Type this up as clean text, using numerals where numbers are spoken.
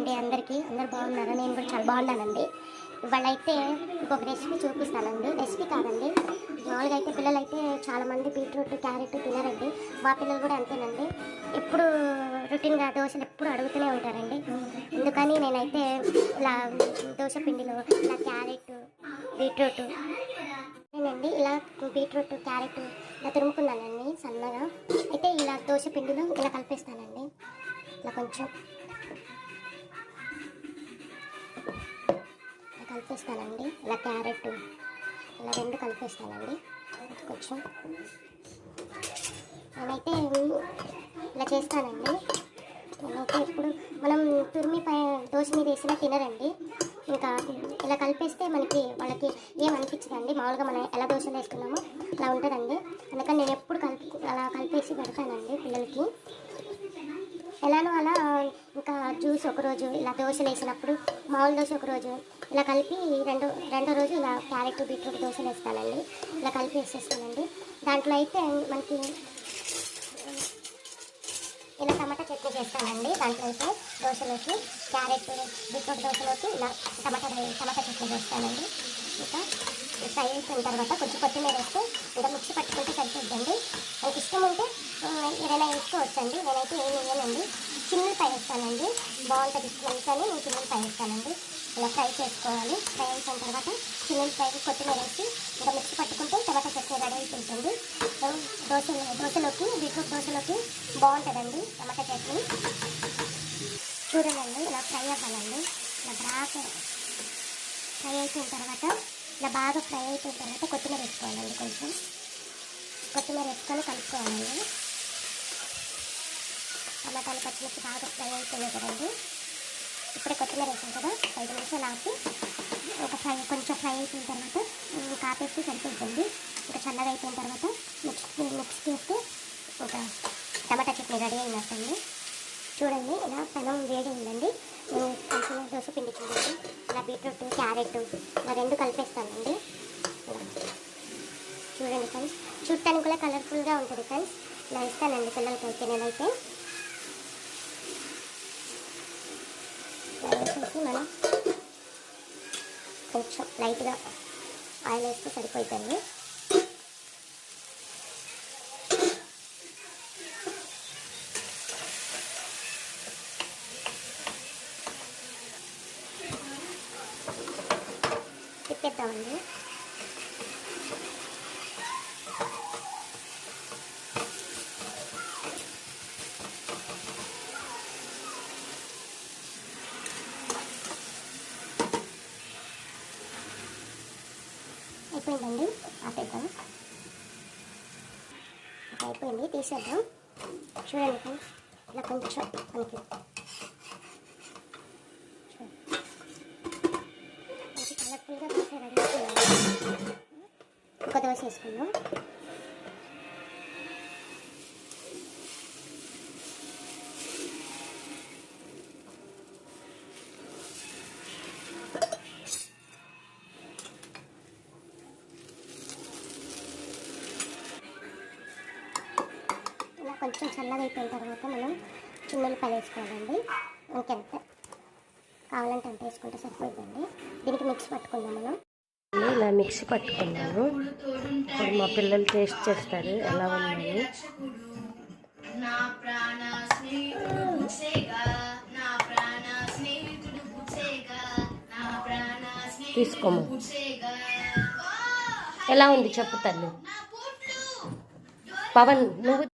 అండి అందరికీ. అందరు బాగున్నారా? నేను కూడా చాలా బాగున్నానండి. ఇవాళ అయితే ఇంకొక రెసిపీ చూపిస్తానండి. రెసిపీ కాదండి, మామూలుగా అయితే పిల్లలు అయితే చాలామంది బీట్రూట్ క్యారెట్ తినరండి. మా పిల్లలు కూడా అంతేనండి. ఎప్పుడు రొటీన్గా దోశలు ఎప్పుడు అడుగుతూనే ఉంటారండి. అందుకని నేనైతే ఇలా దోశ పిండిలో ఇలా క్యారెట్ బీట్రూట్ నేనండి ఇలా బీట్రూట్ క్యారెట్ ఇలా తురుముకున్నానండి సన్నగా. అయితే ఇలా దోశ పిండిలో ఇలా కలిపేస్తానండి. ఇలా కొంచెం కలిపేస్తానండి. ఇలా క్యారెట్ ఇలా రెండు కలిపేస్తానండి. కొంచెం నేనైతే ఇలా చేస్తానండి. నేనైతే ఇప్పుడు మనం తురిమి దోశ మీద వేసినా తినరండి. ఇంకా ఇలా కలిపేస్తే వాళ్ళకి ఏం అనిపించదండి. మామూలుగా మనం ఎలా దోశలు వేసుకున్నామో అలా ఉంటుందండి. అందుకని నేను ఎప్పుడు అలా కలిపేసి పెడతానండి పిల్లలకి. ఎలానో అలా ఇంకా జ్యూస్ ఒకరోజు ఇలా దోశలు వేసినప్పుడు మామూలు దోశ ఒకరోజు ఇలా కలిపి రెండో రోజు ఇలా క్యారెట్ బీట్రూట్ దోశలు వేస్తానండి. ఇలా కలిపి వేసేస్తానండి. దాంట్లో అయితే మనకి ఇలా టమాటా చట్నీ చేస్తానండి. దాంట్లో అయితే దోశలోకి క్యారెట్ బీట్రూట్ దోశలోకి ఇలా టమాటా చట్నీ చేస్తానండి. ఇంకా ఫ్రై అయిపోయిన తర్వాత కొంచెం కొత్తిమీర వేస్తే ఇంకా మిక్సీ పట్టుకుంటే సరిపోద్దండి. నాకు ఇష్టం ఉంటే ఏదైనా వేసుకోవచ్చండి. నేనైతే ఏమి వేయనండి, చిన్నపై వేస్తానండి. బాగుంటుంది స్మెల్స్ అని నేను చిన్నపై వేస్తానండి. ఇలా ఫ్రై చేసుకోవాలి. ఫ్రై అయిపోయిన తర్వాత చిన్నపై కొత్తిమీర వేసి ఇంకా మిక్సీ పట్టుకుంటే టమాటా చట్నీ రెడీ అయిపోతుంది. దోశలోకి బీట్రూట్ దోశలోకి బాగుంటుందండి టమాటా చట్నీ. చూడండి, ఇలా ఫ్రై అవ్వాలండి. ఇలా బాగా ఫ్రై అయిపోయిన తర్వాత కొత్తిమీర వేసుకోవాలండి. కొంచెం కొత్తిమీర వేసుకొని కలుపుకోవాలండి. టమాటాలు పచ్చిమిర్చి బాగా ఫ్రై అయిపోయినాయి కదండి. ఇప్పుడే కొత్తిమీర వేసాం కదా, 5 నిమిషాలు ఆపి కొంచెం ఫ్రై అయిపోయిన తర్వాత కాపేస్తే సరిపోతుంది. ఇంకా చల్లగా అయిపోయిన తర్వాత మిక్స్ చేస్తే ఒక టమాటా చట్నీ రెడీ అయినట్టండి. చూడండి, ఇలా పెనం వేడి ఉందండి. నేను కొంచెం దోశ పిండి చూడండి, ఇలా బీట్రూట్ క్యారెట్ ఇలా రెండు కలిపేస్తానండి. చూడండి ఫ్రెండ్స్, చూడటానికి కూడా కలర్ఫుల్గా ఉంటుంది ఫ్రెండ్స్. ఇలా ఇస్తానండి పిల్లలకి అయితే. నేనైతే వేసేసి మనం కొంచెం లైట్గా ఆయిల్ వేస్తే సరిపోతుంది. తిప్పేద్దామండి. అయిపోయిందండి, ఆపేద్దాం. అయిపోయింది, తీసేద్దాం. చూడండి ఫ్రెండ్స్, ఇలా కొంచెం మనకి కలర్ఫుల్గా దోశ రెడీ అయిపోయింది. ఒక దోశ వేసుకుందాం. కొంచెం చల్లగా అయిపోయిన తర్వాత మనం చిన్నపాయలు వేసుకోవాలండి. ఇంకెంత కావాలంటే అంత వేసుకుంటే సరిపోతుందండి. దీనికి మిక్సీ పట్టుకుందాం మనం. ఇలా మిక్సీ పట్టుకున్నాను. ఇప్పుడు మా పిల్లలు టేస్ట్ చేస్తారు ఎలా ఉందని. తీసుకోము, ఎలా ఉంది చెప్పు తల్లి. పవన్ నువ్వు